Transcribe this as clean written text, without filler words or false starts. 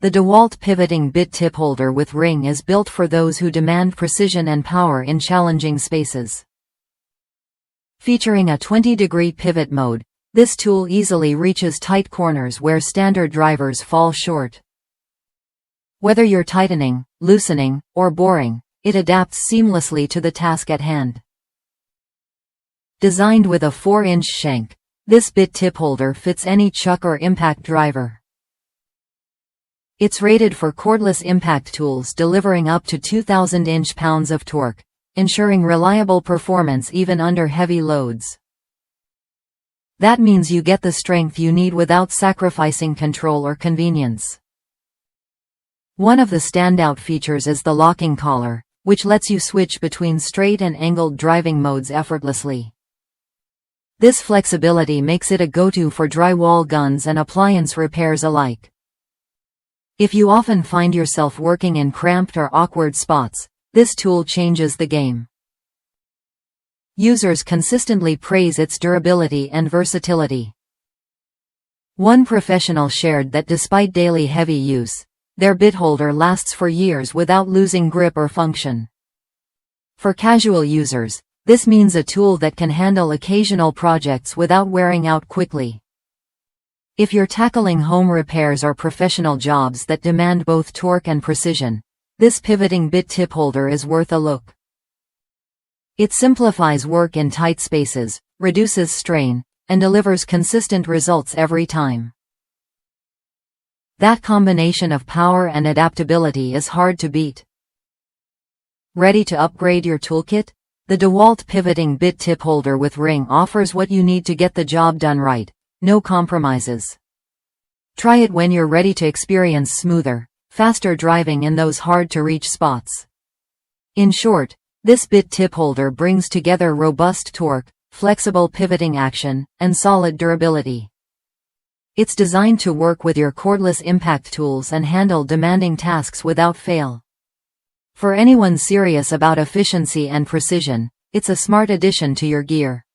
The DEWALT pivoting bit tip holder with ring is built for those who demand precision and power in challenging spaces. Featuring a 20-degree pivot mode, this tool easily reaches tight corners where standard drivers fall short. Whether you're tightening, loosening, or boring, it adapts seamlessly to the task at hand. Designed with a 4-inch shank, this bit tip holder fits any chuck or impact driver. It's rated for cordless impact tools delivering up to 2,000 inch-pounds of torque, ensuring reliable performance even under heavy loads. That means you get the strength you need without sacrificing control or convenience. One of the standout features is the locking collar, which lets you switch between straight and angled driving modes effortlessly. This flexibility makes it a go-to for drywall guns and appliance repairs alike. If you often find yourself working in cramped or awkward spots, this tool changes the game. Users consistently praise its durability and versatility. One professional shared that despite daily heavy use, their bit holder lasts for years without losing grip or function. For casual users, this means a tool that can handle occasional projects without wearing out quickly. If you're tackling home repairs or professional jobs that demand both torque and precision, this pivoting bit tip holder is worth a look. It simplifies work in tight spaces, reduces strain, and delivers consistent results every time. That combination of power and adaptability is hard to beat. Ready to upgrade your toolkit? The DEWALT pivoting bit tip holder with ring offers what you need to get the job done right. No compromises. Try it when you're ready to experience smoother, faster driving in those hard-to-reach spots. In short, this bit tip holder brings together robust torque, flexible pivoting action, and solid durability. It's designed to work with your cordless impact tools and handle demanding tasks without fail. For anyone serious about efficiency and precision, it's a smart addition to your gear.